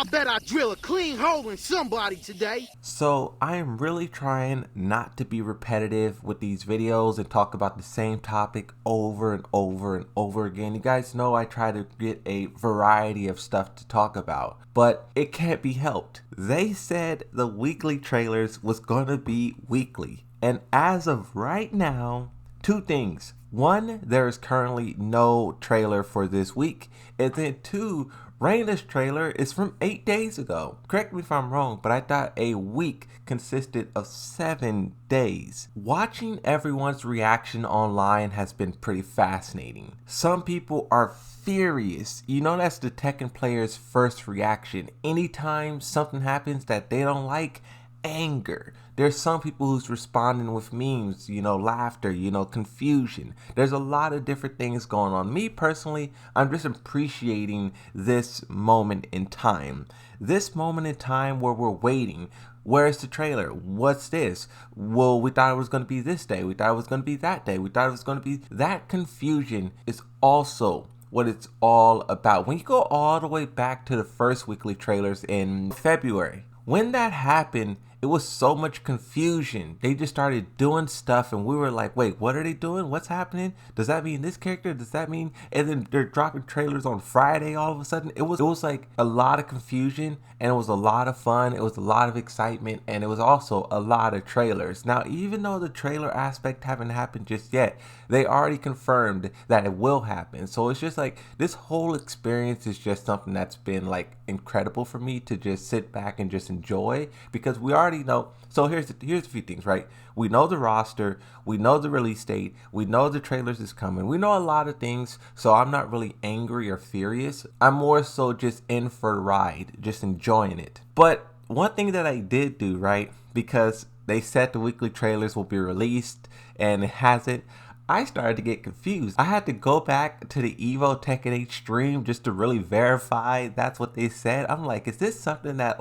I bet I drill a clean hole in somebody today. So I am really trying not to be repetitive with these videos and talk about the same topic over and over and over again. You guys know I try to get a variety of stuff to talk about, but it can't be helped. They said the weekly trailers was gonna be weekly, and as of right now, two things. One, there is currently no trailer for this week, and then two, Raina's trailer is from 8 days ago. Correct me if I'm wrong, but I thought a week consisted of 7 days. Watching everyone's reaction online has been pretty fascinating. Some people are furious. You know, that's the Tekken player's first reaction. Anytime something happens that they don't like, anger. There's some people who's responding with memes, laughter, confusion. There's a lot of different things going on. Me personally, I'm just appreciating this moment in time. This moment in time where we're waiting. Where's the trailer? What's this? Well, we thought it was going to be this day. We thought it was going to be that day. We thought it was going to be... That confusion is also what it's all about. When you go all the way back to the first weekly trailers in February, when that happened, it was so much confusion. They just started doing stuff and we were like, wait, what are they doing? What's happening? Does that mean this character? Does that mean? And then they're dropping trailers on Friday all of a sudden. It was like a lot of confusion, and it was a lot of fun. It was a lot of excitement, and it was also a lot of trailers. Now, even though the trailer aspect haven't happened just yet, they already confirmed that it will happen. So it's just like this whole experience is just something that's been like incredible for me to just sit back and just enjoy, because we already know. So here's a few things, right? We know the roster, we know the release date, we know the trailers is coming, we know a lot of things. So I'm not really angry or furious. I'm more so just in for the ride, just enjoying it. But one thing that I did do, right, because they said the weekly trailers will be released and it hasn't, I started to get confused. I had to go back to the Evo Tekken 8 stream just to really verify that's what they said. I'm like, is this something that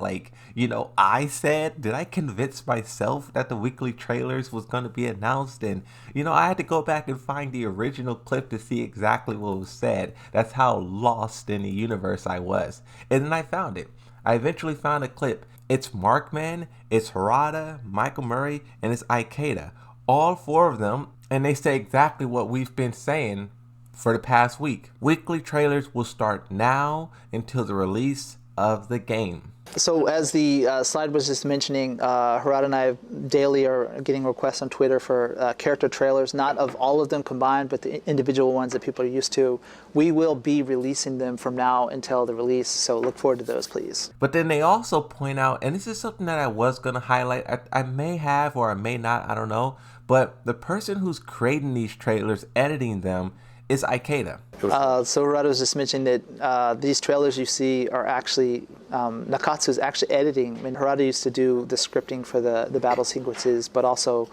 I said? Did I convince myself that the weekly trailers was going to be announced? And, I had to go back and find the original clip to see exactly what was said. That's how lost in the universe I was. And then I found it. I eventually found a clip. It's Markman, it's Harada, Michael Murray, and it's Ikeda. All four of them, and they say exactly what we've been saying for the past week. Weekly trailers will start now until the release of the game. So as the slide was just mentioning, Harada and I daily are getting requests on Twitter for character trailers, not of all of them combined, but the individual ones that people are used to. We will be releasing them from now until the release, so look forward to those, please. But then they also point out, and this is something that I was going to highlight, I may have or I may not, I don't know, but the person who's creating these trailers, editing them, is Ikeda. So Harada was just mentioning that these trailers you see are actually, Nakatsu's actually editing. I mean, Harada used to do the scripting for the battle sequences, but also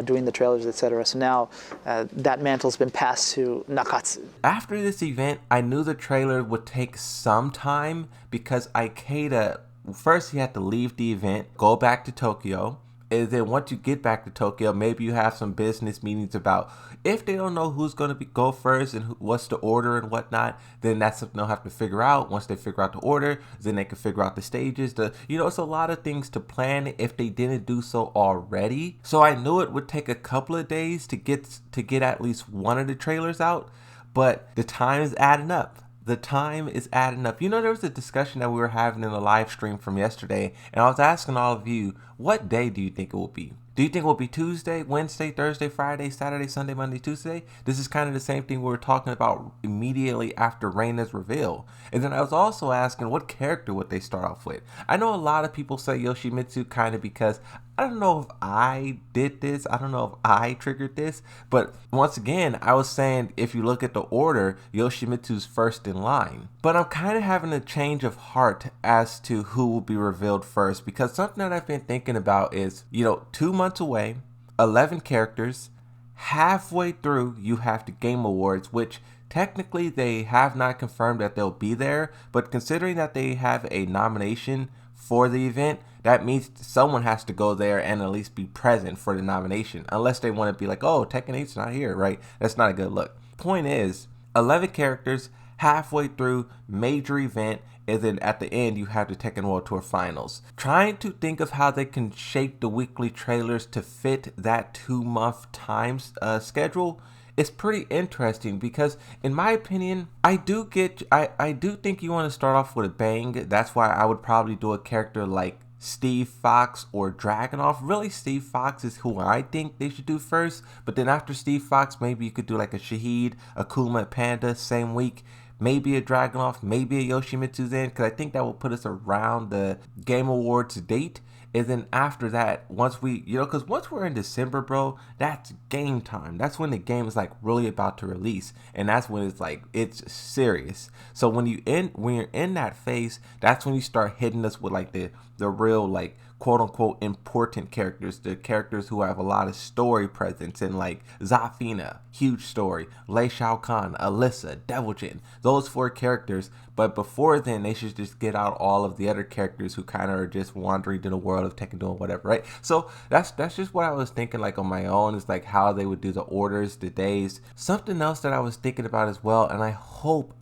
doing the trailers, etc. So now that mantle's been passed to Nakatsu. After this event, I knew the trailer would take some time because Ikeda, first he had to leave the event, go back to Tokyo. And then once you get back to Tokyo, maybe you have some business meetings about if they don't know who's going to go first and what's the order and whatnot, then that's something they'll have to figure out. Once they figure out the order, then they can figure out the stages. It's a lot of things to plan if they didn't do so already. So I knew it would take a couple of days to get at least one of the trailers out, but the time is adding up. The time is adding up. There was a discussion that we were having in the live stream from yesterday, and I was asking all of you, what day do you think it will be? Do you think it will be Tuesday, Wednesday, Thursday, Friday, Saturday, Sunday, Monday, Tuesday? This is kind of the same thing we were talking about immediately after Reina's reveal. And then I was also asking, what character would they start off with? I know a lot of people say Yoshimitsu kind of because I don't know if I did this. I don't know if I triggered this. But once again, I was saying if you look at the order, Yoshimitsu's first in line. But I'm kind of having a change of heart as to who will be revealed first, because something that I've been thinking about is, 2 months away, 11 characters, halfway through you have the Game Awards, which technically they have not confirmed that they'll be there, but considering that they have a nomination for the event, that means someone has to go there and at least be present for the nomination, unless they want to be like, oh, Tekken 8's not here, right? That's not a good look. Point is, 11 characters, halfway through, major event, and then at the end you have the Tekken World Tour Finals. Trying to think of how they can shape the weekly trailers to fit that 2-month time schedule is pretty interesting, because in my opinion, I do think you want to start off with a bang. That's why I would probably do a character like Steve Fox or Dragunov. Really, Steve Fox is who I think they should do first, but then after Steve Fox, maybe you could do like a Shahid, a Kuma, Panda same week, maybe a Dragunov, maybe a Yoshimitsu Zen, because I think that will put us around the Game Awards date. And then after that, once we, because once we're in December, bro, that's game time. That's when the game is like really about to release, and that's when it's like it's serious. So when you're in that phase, that's when you start hitting us with like the real like quote unquote important characters, the characters who have a lot of story presence, and like Zafina, huge story, Lei Shao Kahn, Alyssa, Devil Jin, those 4 characters. But before then, they should just get out all of the other characters who kind of are just wandering to the world of Tekken doing whatever, right? So that's just what I was thinking like on my own, is like how they would do the orders, the days. Something else that I was thinking about as well, and I hope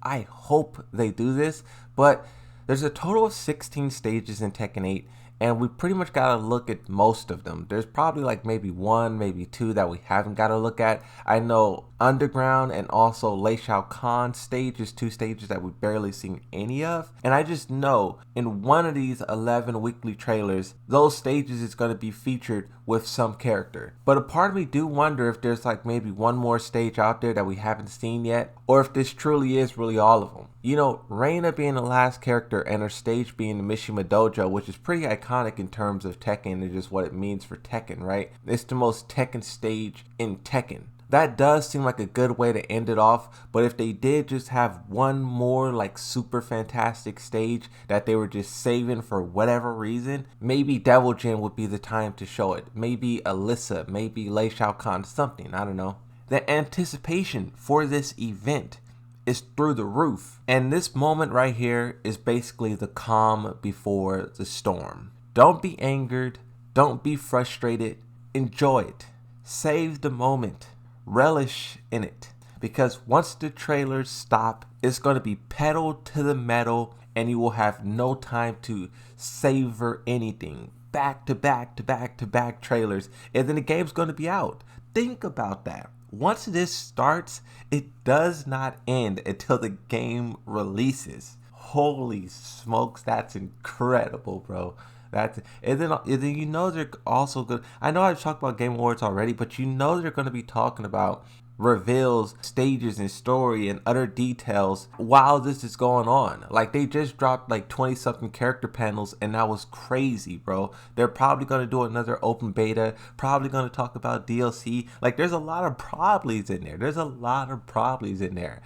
they do this, but there's a total of 16 stages in Tekken 8, and we pretty much got to look at most of them. There's probably like maybe 1, maybe 2 that we haven't got to look at. I know Underground and also Lei Shao Kahn stages, 2 stages that we've barely seen any of. And I just know in one of these 11 weekly trailers, those stages is going to be featured with some character. But a part of me do wonder if there's like maybe 1 more stage out there that we haven't seen yet, or if this truly is really all of them. Reina being the last character and her stage being the Mishima Dojo, which is pretty iconic in terms of Tekken and just what it means for Tekken, right? It's the most Tekken stage in Tekken. That does seem like a good way to end it off, but if they did just have 1 more like super fantastic stage that they were just saving for whatever reason, maybe Devil Jin would be the time to show it. Maybe Alyssa, maybe Lei Shao Kahn, something, I don't know. The anticipation for this event is through the roof, and this moment right here is basically the calm before the storm. Don't be angered, don't be frustrated, enjoy it, save the moment, relish in it, because once the trailers stop, it's going to be pedal to the metal, and you will have no time to savor anything. Back to back to back to back trailers, and then the game's going to be out. Think about that. Once this starts, it does not end until the game releases. Holy smokes, that's incredible, bro. And then they're also good. I know I've talked about Game Awards already, but they're going to be talking about reveals, stages, and story and other details while this is going on. Like, they just dropped like 20 something character panels, and that was crazy, bro. They're probably going to do another open beta, probably going to talk about DLC. Like, there's a lot of probablys in there.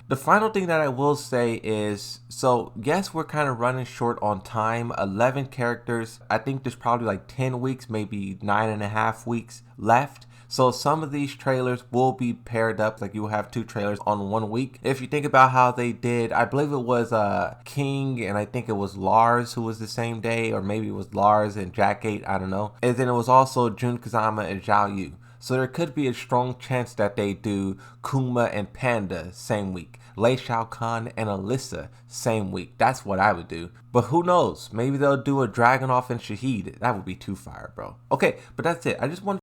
The final thing that I will say is, so yes, we're kind of running short on time. 11 characters. I think there's probably like 10 weeks, maybe 9.5 weeks left. So some of these trailers will be paired up, like you will have 2 trailers on 1 week. If you think about how they did, I believe it was King and I think it was Lars who was the same day, or maybe it was Lars and Jack 8, I don't know. And then it was also Jun Kazama and Zhao Yu. So there could be a strong chance that they do Kuma and Panda same week, Lei Shao Kahn and Alyssa same week. That's what I would do. But who knows? Maybe they'll do a Dragunov and Shahid. That would be too fire, bro. Okay, but that's it. I just wanted